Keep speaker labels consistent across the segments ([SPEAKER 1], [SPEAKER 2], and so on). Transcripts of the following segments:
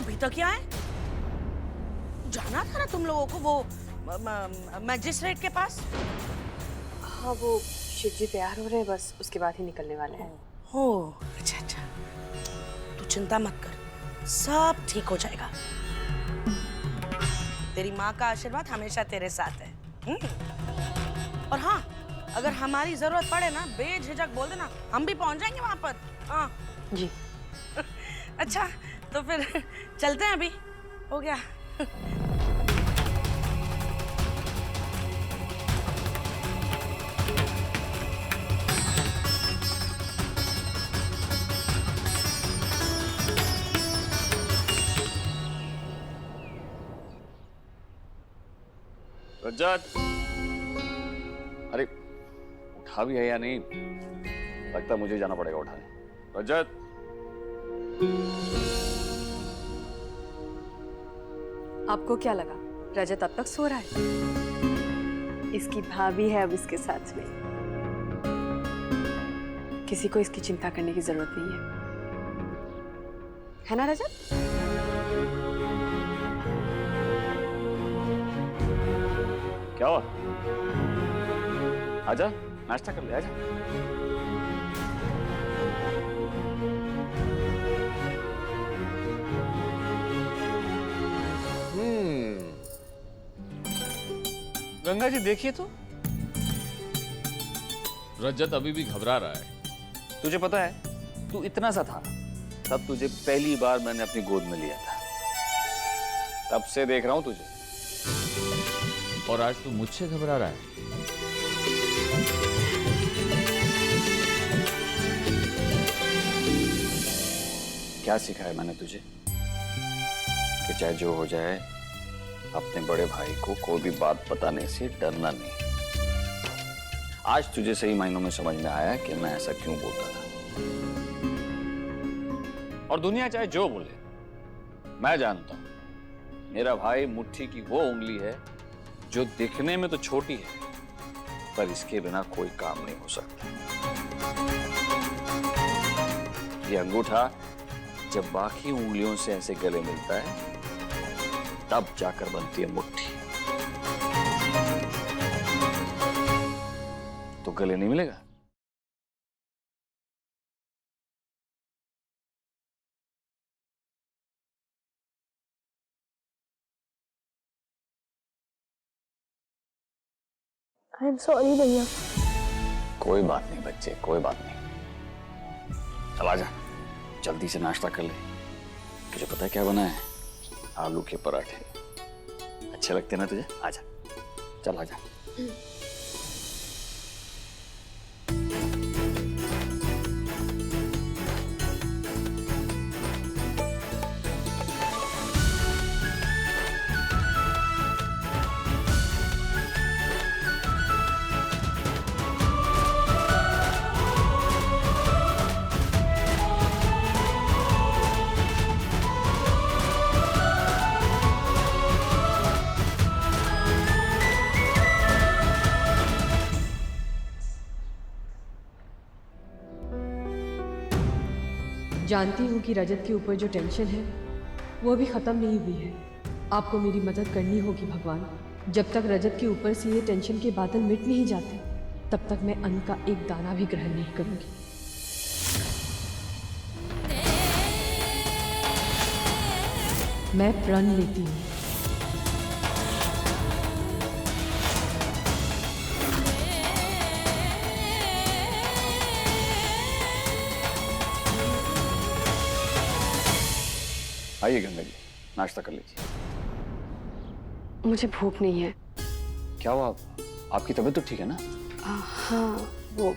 [SPEAKER 1] अभी तक क्या है? जाना था ना तुम लोगों को वो मैजिस्ट्रेट के पास?
[SPEAKER 2] हाँ, वो शिव जी तैयार हो रहे हैं, बस उसके बाद ही निकलने वाले हैं।
[SPEAKER 1] हो अच्छा अच्छा, तू चिंता मत कर, सब ठीक हो जाएगा। तेरी माँ का आशीर्वाद हमेशा तेरे साथ है। और हाँ, अगर हमारी जरूरत पड़े ना, बेझिझक बोल देना, हम भी पहुंच जाएंगे वहां पर। हाँ
[SPEAKER 2] जी।
[SPEAKER 1] अच्छा, तो फिर चलते हैं, अभी हो गया।
[SPEAKER 3] रजत, अरे उठा भी है या नहीं? लगता है मुझे जाना पड़ेगा उठाने। रजत,
[SPEAKER 2] आपको क्या लगा रजत अब तक सो रहा है? इसकी भाभी है अब इसके साथ में। किसी को इसकी चिंता करने की जरूरत नहीं है ना रजत?
[SPEAKER 3] क्या हुआ? आजा, नाश्ता कर ले, आजा।
[SPEAKER 4] गंगा जी देखिए तो, रजत अभी भी घबरा रहा है।
[SPEAKER 3] तुझे पता है, तू इतना सा था तब तुझे पहली बार मैंने अपनी गोद में लिया था। तब से देख रहा हूं तुझे।
[SPEAKER 4] और आज तू मुझसे घबरा रहा है।
[SPEAKER 3] क्या सिखाया मैंने तुझे कि चाहे जो हो जाए, अपने बड़े भाई को कोई भी बात बताने से डरना नहीं। आज तुझे सही मायनों में समझ में आया कि मैं ऐसा क्यों बोलता था। और दुनिया चाहे जो बोले, मैं जानता हूं मेरा भाई मुट्ठी की वो उंगली है जो दिखने में तो छोटी है, पर इसके बिना कोई काम नहीं हो सकता। ये अंगूठा जब बाकी उंगलियों से ऐसे गले मिलता है, तब जाकर बनती है मुट्ठी। तो गले नहीं मिलेगा।
[SPEAKER 5] आई एम सॉरी भैया।
[SPEAKER 3] कोई बात नहीं बच्चे, कोई बात नहीं। चल आजा, जल्दी से नाश्ता कर ले। तुझे पता है क्या बना है? आलू के पराठे। अच्छे लगते हैं ना तुझे? आजा, चल आजा।
[SPEAKER 6] जानती हूँ कि रजत के ऊपर जो टेंशन है वो अभी ख़त्म नहीं हुई है। आपको मेरी मदद करनी होगी भगवान। जब तक रजत के ऊपर से ये टेंशन के बादल मिट नहीं जाते, तब तक मैं अन्न का एक दाना भी ग्रहण नहीं करूँगी। मैं प्रण लेती हूँ।
[SPEAKER 3] आइए गंगा जी, नाश्ता कर लीजिए।
[SPEAKER 2] मुझे भूख नहीं है।
[SPEAKER 3] क्या हुआ? आपकी तबीयत तो ठीक है ना?
[SPEAKER 2] हाँ, वो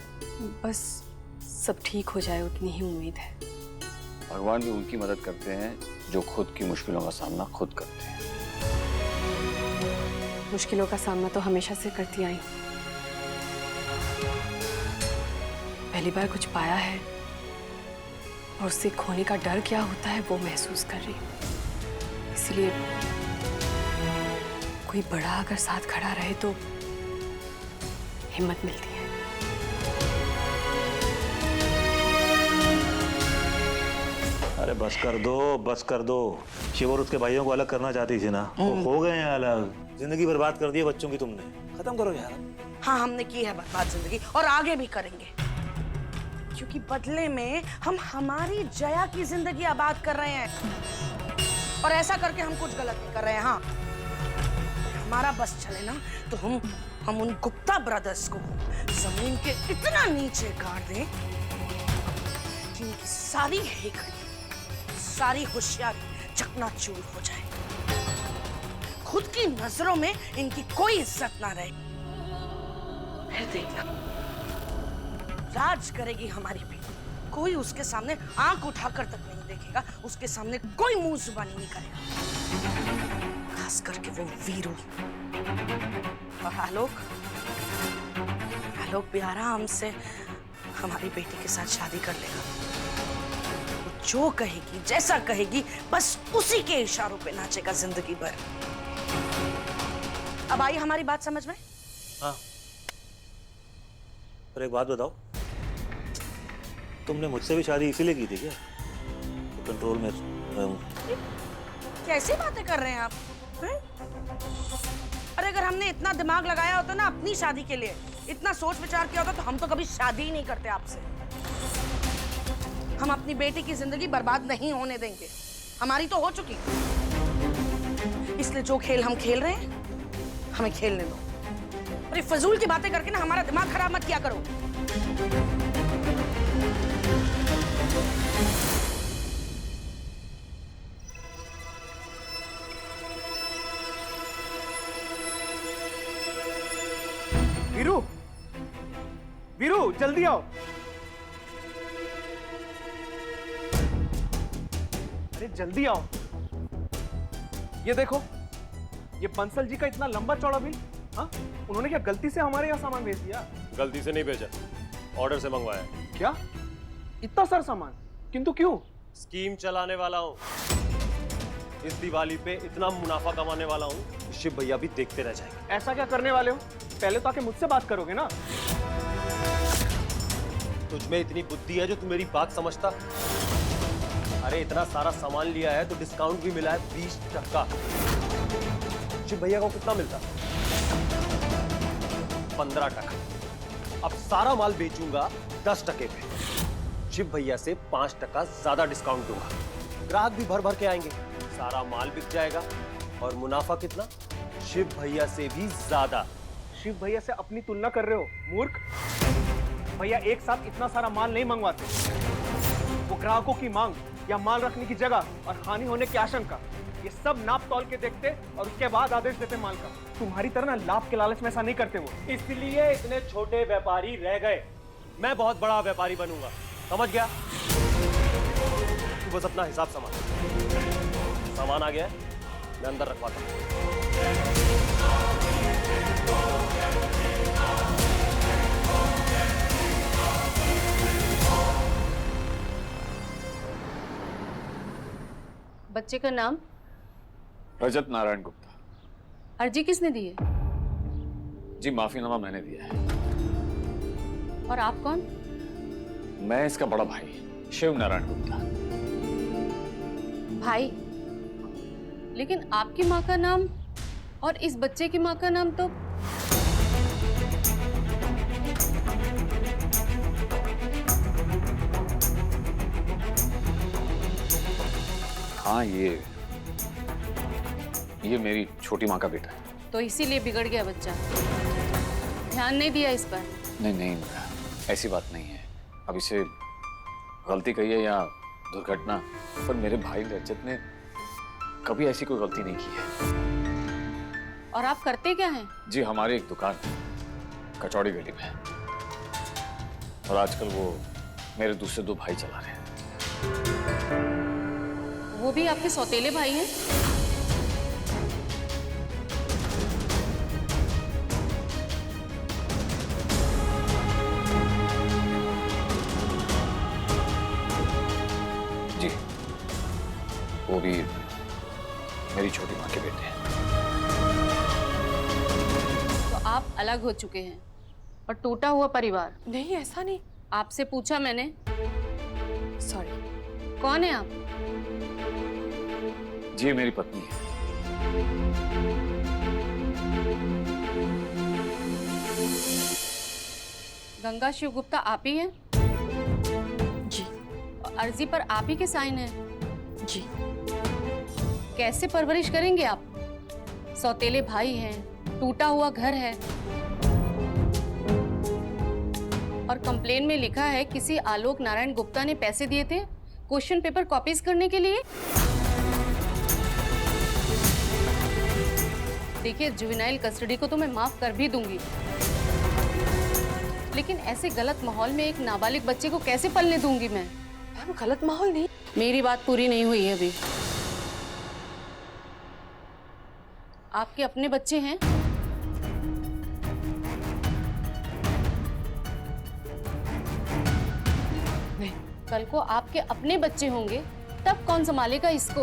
[SPEAKER 2] बस सब ठीक हो जाए उतनी ही उम्मीद है।
[SPEAKER 3] भगवान भी उनकी मदद करते हैं जो खुद की मुश्किलों का सामना खुद करते हैं।
[SPEAKER 2] मुश्किलों का सामना तो हमेशा से करती आई। पहली बार कुछ पाया है और उससे खोने का डर क्या होता है वो महसूस कर रही हूँ। इसलिए कोई बड़ा अगर साथ खड़ा रहे तो हिम्मत मिलती है।
[SPEAKER 7] अरे बस कर दो। शिव और उसके भाइयों को अलग करना चाहती थी ना, वो हो गए हैं अलग। जिंदगी बर्बाद कर दी है बच्चों की तुमने, खत्म करो यार।
[SPEAKER 1] हाँ, हमने की है बर्बाद जिंदगी और आगे भी करेंगे, क्योंकि बदले में हम हमारी जया की जिंदगी आबाद कर रहे हैं और ऐसा करके हम कुछ गलत नहीं कर रहे हैं। हाँ, हमारा बस चले ना तो हम उन गुप्ता ब्रदर्स को जमीन के इतना नीचे गाड़ दें कि उनकी सारी हेकड़ी, सारी होशियारी चकनाचूर हो जाए, खुद की नजरों में इनकी कोई इज्जत ना रहे। फिर देखना, राज करेगी हमारी बेटी, कोई उसके सामने आंख उठाकर तक नहीं देखेगा, उसके सामने कोई मुंह जुबानी नहीं करेगा, खास करके वो वीरू। और आलोक भी आराम से हमारी बेटी के साथ शादी कर लेगा। वो जो कहेगी, जैसा कहेगी, बस उसी के इशारों पे नाचेगा जिंदगी भर। अब आई हमारी बात समझ में?
[SPEAKER 7] हाँ, पर एक बात बताओ, तुमने मुझसे भी शादी इसीलिए की थी क्या? तो कंट्रोल में रहूं।
[SPEAKER 1] कैसी बातें कर रहे हैं आप? हैं? अरे अगर हमने इतना दिमाग लगाया होता ना अपनी शादी के लिए, इतना सोच विचार किया होता, तो हम तो कभी शादी ही नहीं करते आपसे। हम अपनी बेटी की जिंदगी बर्बाद नहीं होने देंगे, हमारी तो हो चुकी, इसलिए जो खेल हम खेल रहे हैं हमें खेलने दो। अरे फजूल की बातें करके ना हमारा दिमाग खराब मत किया करो।
[SPEAKER 8] वीरू, वीरू जल्दी आओ। अरे जल्दी आओ। ये देखो, ये बंसल जी का इतना लंबा चौड़ा बिल। हाँ, उन्होंने क्या गलती से हमारे यहाँ सामान भेज दिया?
[SPEAKER 9] गलती से नहीं भेजा, ऑर्डर से मंगवाया।
[SPEAKER 8] क्या? इतना सारा सामान? किंतु क्यों?
[SPEAKER 9] स्कीम चलाने वाला हूँ, इस दिवाली पे इतना मुनाफा कमाने वाला हूँ, शिव भैया भी देखते रह जाएंगे।
[SPEAKER 8] ऐसा क्या करने वाले हो? पहले तो आके मुझसे बात करोगे ना।
[SPEAKER 9] तुझमें इतनी बुद्धि है जो तू मेरी बात समझता? अरे इतना सारा सामान लिया है तो डिस्काउंट भी मिला है 20%। शिव भैया को कितना मिलता? 15%। अब सारा माल बेचूंगा 10% पे, शिव भैया से 5% ज्यादा डिस्काउंट दूंगा, ग्राहक भी भर भर के आएंगे, सारा माल बिक जाएगा और मुनाफा कितना? शिव भैया से भी ज्यादा।
[SPEAKER 8] शिव भैया से अपनी तुलना कर रहे हो मूर्ख? भैया एक साथ इतना सारा माल नहीं मंगवाते, वो ग्राहकों की मांग या माल रखने की जगह और हानि होने की आशंका, ये सब नाप तौल के देखते और उसके बाद आदेश देते माल का। तुम्हारी तरह ना लाभ के लालच में ऐसा नहीं करते वो,
[SPEAKER 9] इसलिए इतने छोटे व्यापारी रह गए। मैं बहुत बड़ा व्यापारी बनूंगा, समझ गया? तू बस अपना हिसाब समझ। सामान आ गया है, मैं अंदर रखवाता हूं।
[SPEAKER 6] बच्चे का नाम?
[SPEAKER 3] रजत नारायण गुप्ता।
[SPEAKER 6] अर्जी किसने दी है?
[SPEAKER 3] जी माफीनामा मैंने दिया है।
[SPEAKER 6] और आप कौन?
[SPEAKER 3] मैं इसका बड़ा भाई शिव नारायण गुप्ता।
[SPEAKER 6] भाई? लेकिन आपकी माँ का नाम और इस बच्चे की माँ का नाम तो...
[SPEAKER 3] हाँ, ये मेरी छोटी माँ का बेटा है।
[SPEAKER 6] तो इसीलिए बिगड़ गया बच्चा, ध्यान नहीं दिया इस पर?
[SPEAKER 3] नहीं, ऐसी बात नहीं है। अब इसे गलती कही है या दुर्घटना, पर मेरे भाई रजत ने कभी ऐसी कोई गलती नहीं की है।
[SPEAKER 6] और आप करते क्या हैं?
[SPEAKER 3] जी हमारी एक दुकान कचौड़ी गली में, और आजकल वो मेरे दूसरे 2 भाई चला रहे हैं।
[SPEAKER 6] वो भी आपके सौतेले भाई हैं?
[SPEAKER 3] जी, वो भी मेरी छोटी माँ के बेटे हैं।
[SPEAKER 6] तो आप अलग हो चुके हैं और टूटा हुआ परिवार।
[SPEAKER 2] नहीं, ऐसा नहीं।
[SPEAKER 6] आपसे पूछा मैंने।
[SPEAKER 2] सॉरी।
[SPEAKER 6] कौन है आप?
[SPEAKER 3] जी मेरी पत्नी है।
[SPEAKER 10] गंगा शिव गुप्ता आप ही हैं?
[SPEAKER 2] जी।
[SPEAKER 10] अर्जी पर आप ही के साइन हैं?
[SPEAKER 2] जी।
[SPEAKER 10] कैसे परवरिश करेंगे आप? सौतेले भाई हैं, टूटा हुआ घर है, और कंप्लेन में लिखा है किसी आलोक नारायण गुप्ता ने पैसे दिए थे क्वेश्चन पेपर कॉपीज करने के लिए। देखिए, जुवेनाइल कस्टडी को तो मैं माफ कर भी दूंगी, लेकिन ऐसे गलत माहौल में एक नाबालिग बच्चे को कैसे पलने दूंगी मैं?
[SPEAKER 2] मैम गलत माहौल नहीं।
[SPEAKER 10] मेरी बात पूरी नहीं हुई है अभी। आपके अपने बच्चे हैं?
[SPEAKER 2] नहीं।
[SPEAKER 10] कल को आपके अपने बच्चे होंगे तब कौन संभालेगा इसको?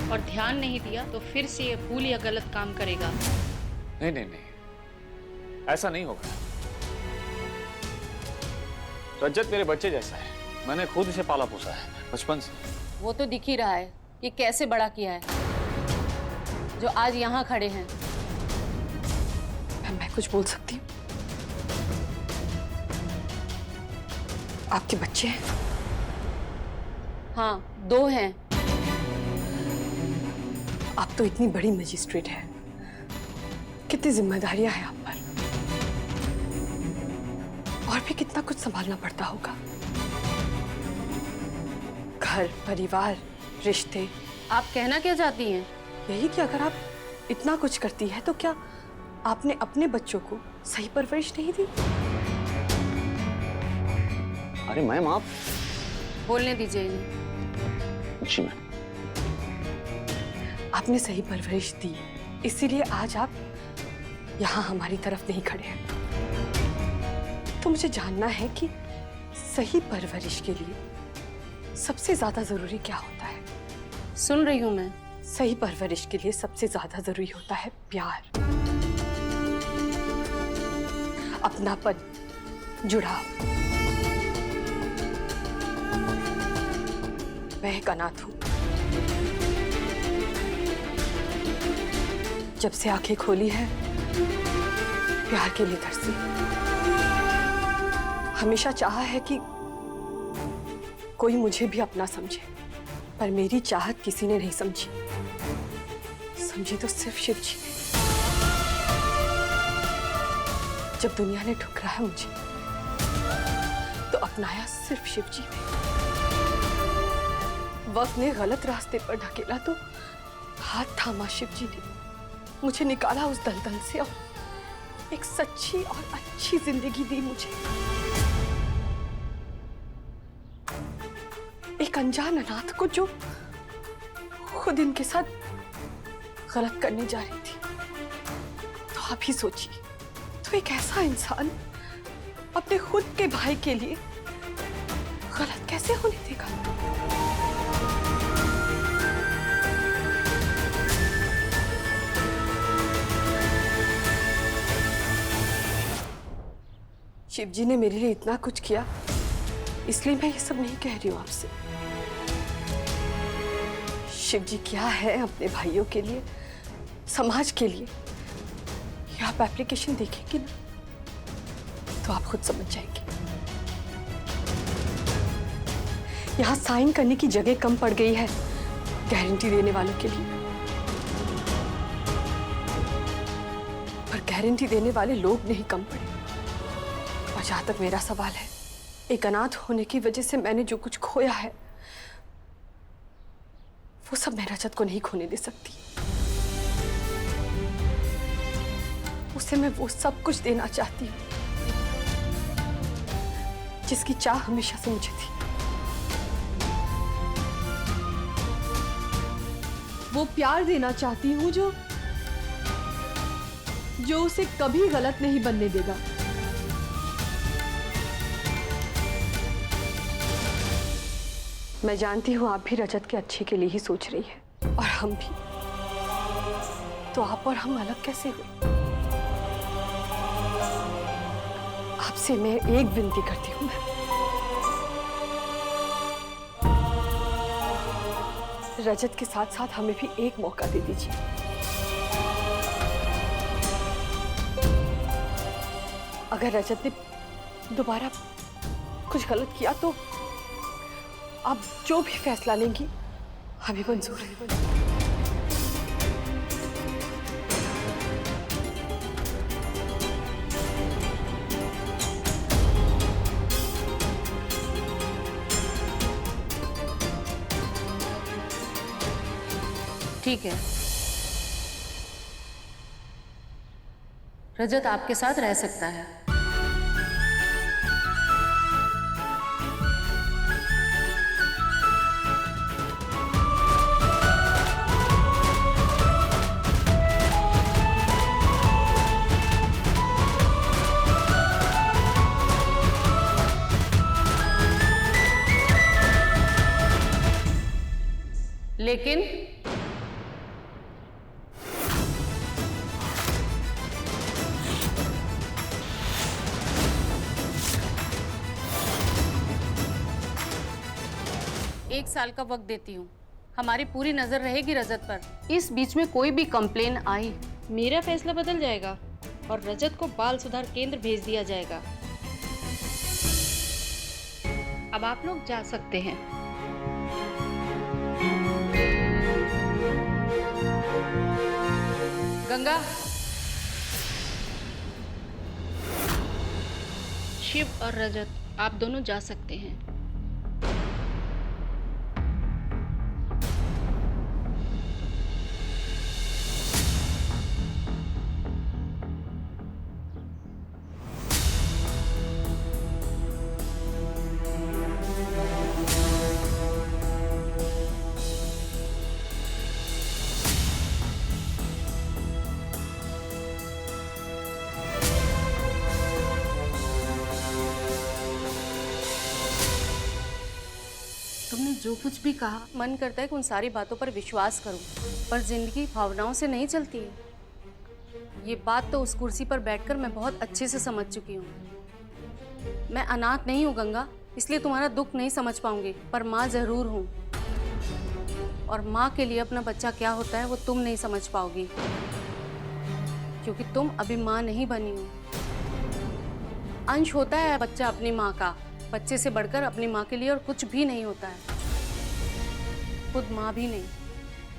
[SPEAKER 10] और ध्यान नहीं दिया तो फिर से ये भूल या गलत काम करेगा।
[SPEAKER 3] नहीं नहीं नहीं, ऐसा नहीं होगा। रजत मेरे बच्चे जैसा है, मैंने खुद इसे पाला पोसा है बचपन से।
[SPEAKER 10] वो तो दिख ही रहा है कि कैसे बड़ा किया है, जो आज यहाँ खड़े हैं।
[SPEAKER 2] मैं कुछ बोल सकती हूँ? आपके बच्चे हैं?
[SPEAKER 10] हाँ, 2 हैं।
[SPEAKER 2] आप तो इतनी बड़ी मजिस्ट्रेट हैं, कितनी जिम्मेदारियां हैं आप पर, और भी कितना कुछ संभालना पड़ता होगा। घर, परिवार, रिश्ते।
[SPEAKER 10] आप कहना क्या चाहती हैं?
[SPEAKER 2] यही कि अगर आप इतना कुछ करती है तो क्या आपने अपने बच्चों को सही परवरिश नहीं दी?
[SPEAKER 3] अरे मैम आप।
[SPEAKER 10] बोलने दीजिए इन्हें।
[SPEAKER 3] जी मैम।
[SPEAKER 2] आपने सही परवरिश दी, इसीलिए आज आप यहाँ हमारी तरफ नहीं खड़े हैं। तो मुझे जानना है कि सही परवरिश के लिए सबसे ज्यादा जरूरी क्या होता है?
[SPEAKER 10] सुन रही हूँ मैं।
[SPEAKER 2] सही परवरिश के लिए सबसे ज्यादा जरूरी होता है प्यार, अपनापन, जुड़ाव। मैं एक अनाथ हूं। जब से आंखें खोली है, प्यार के लिए तरसी। हमेशा चाहा है कि कोई मुझे भी अपना समझे, पर मेरी चाहत किसी ने नहीं समझी। समझी तो सिर्फ शिव जी ने। जब दुनिया ने ठुकराया मुझे, तो अपनाया सिर्फ शिव जी ने। वक्त ने गलत रास्ते पर ढकेला तो हाथ थामा शिव जी ने, मुझे निकाला उस दलदल से और एक सच्ची और अच्छी जिंदगी दी मुझे। एक अनजान अनाथ को जो खुद इनके साथ गलत करने जा रही थी। तो आप ही सोचिए, तो एक ऐसा इंसान अपने खुद के भाई के लिए गलत कैसे होने देगा? शिव जी ने मेरे लिए इतना कुछ किया, इसलिए मैं ये सब नहीं कह रही हूं आपसे। शिव जी क्या है अपने भाइयों के लिए, समाज के लिए, ये आप एप्लीकेशन देखेंगे ना तो आप खुद समझ जाएंगे। यहां साइन करने की जगह कम पड़ गई है गारंटी देने वालों के लिए, पर गारंटी देने वाले लोग नहीं कम पड़े। और जहां तक मेरा सवाल है, एक अनाथ होने की वजह से मैंने जो कुछ खोया है, वो सब मैं रजत को नहीं खोने दे सकती। उसे मैं वो सब कुछ देना चाहती हूँ जिसकी चाह हमेशा से मुझे थी।
[SPEAKER 6] वो प्यार देना चाहती हूँ जो उसे कभी गलत नहीं बनने देगा।
[SPEAKER 2] मैं जानती हूँ आप भी रजत के अच्छे के लिए ही सोच रही है, और हम भी। तो आप और हम अलग कैसे हुए? आपसे मैं एक विनती करती हूँ, रजत के साथ साथ हमें भी एक मौका दे दीजिए। अगर रजत ने दोबारा कुछ गलत किया तो आप जो भी फैसला लेंगी हमें मंजूर है।
[SPEAKER 10] ठीक है, रजत आपके साथ रह सकता है। लेकिन एक साल का वक्त देती हूँ, हमारी पूरी नजर रहेगी रजत पर। इस बीच में कोई भी कंप्लेन आई, मेरा फैसला बदल जाएगा और रजत को बाल सुधार केंद्र भेज दिया जाएगा। अब आप लोग जा सकते हैं। गंगा, शिव और रजत, आप दोनों जा सकते हैं। तुमने जो कुछ भी कहा, मन करता है कि उन सारी बातों पर विश्वास करूं, पर जिंदगी भावनाओं से नहीं चलती है। ये बात तो उस कुर्सी पर बैठकर मैं बहुत अच्छे से समझ चुकी हूँ। मैं अनाथ नहीं हूँ गंगा, इसलिए तुम्हारा दुख नहीं समझ पाऊंगी, पर माँ जरूर हूँ। और माँ के लिए अपना बच्चा क्या होता है वो तुम नहीं समझ पाओगी, क्योंकि तुम अभी माँ नहीं बनी हो। अंश होता है बच्चा अपनी माँ का, बच्चे से बढ़कर अपनी माँ के लिए और कुछ भी नहीं होता है, खुद माँ भी नहीं।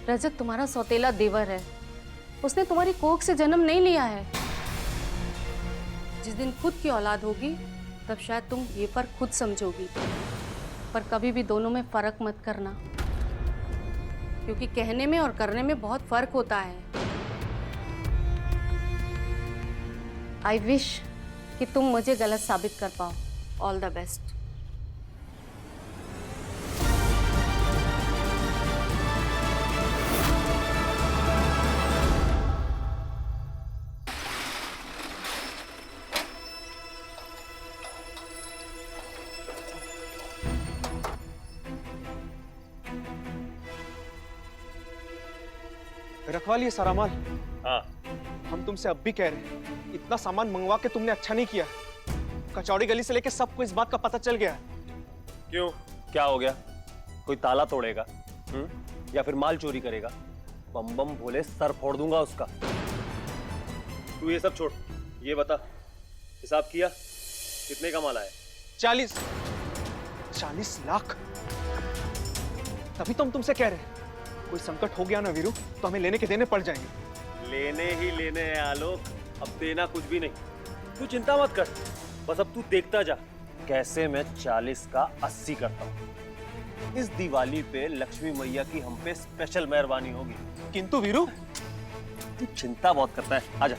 [SPEAKER 10] रजत तुम्हारा सौतेला देवर है, उसने तुम्हारी कोख से जन्म नहीं लिया है। जिस दिन खुद की औलाद होगी तब शायद तुम ये फर्क खुद समझोगी, पर कभी भी दोनों में फर्क मत करना, क्योंकि कहने में और करने में बहुत फर्क होता है। आई विश कि तुम मुझे गलत साबित कर पाओ। All the best.
[SPEAKER 8] रखवा लिए सारा माल?
[SPEAKER 9] हाँ।
[SPEAKER 8] हम तुमसे अब भी कह रहे हैं, इतना सामान मंगवा के तुमने अच्छा नहीं किया। कचौड़ी गली से लेके सबको इस बात का पता चल गया।
[SPEAKER 9] क्यों, क्या हो गया? कोई ताला तोड़ेगा या फिर माल चोरी करेगा? बम बम भोले सर फोड़ दूंगा उसका। तू ये सब छोड़, ये बता हिसाब किया कितने का माल आया?
[SPEAKER 8] 40 लाख। तभी तो हम तुमसे कह रहे हैं, कोई संकट हो गया ना वीरू तो हमें लेने के देने पड़ जाएंगे।
[SPEAKER 9] लेने ही लेने हैं आलोक, अब देना कुछ भी नहीं। तू चिंता मत कर, बस अब तू देखता जा कैसे मैं 40 का 80 करता हूँ। इस दिवाली पे लक्ष्मी मैया की हम पे स्पेशल मेहरबानी होगी।
[SPEAKER 8] किंतु वीरू,
[SPEAKER 9] तू चिंता बहुत करता है, आजा।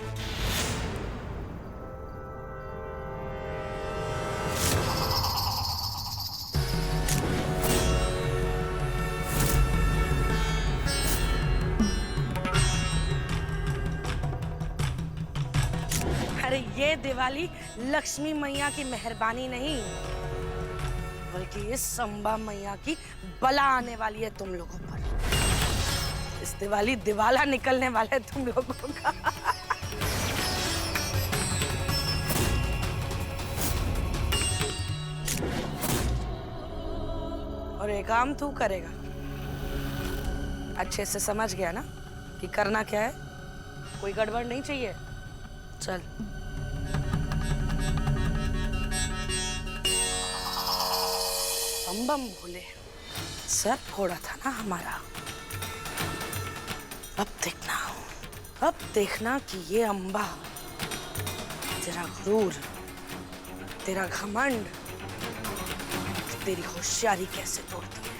[SPEAKER 1] अरे ये दिवाली लक्ष्मी मैया की मेहरबानी नहीं, बल्कि ये संबा मैया की बला आने वाली है तुम लोगों पर। इस दिवाली दिवाला निकलने वाला है तुम लोगों का। और एक काम तू करेगा, अच्छे से समझ गया ना कि करना क्या है? कोई गड़बड़ नहीं चाहिए। चल। बम बम भोले, सर फोड़ा था ना हमारा। अब देखना कि ये अंबा तेरा गुरूर, तेरा घमंड, तेरी होशियारी कैसे तोड़ती है।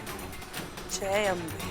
[SPEAKER 1] जय अम्बे।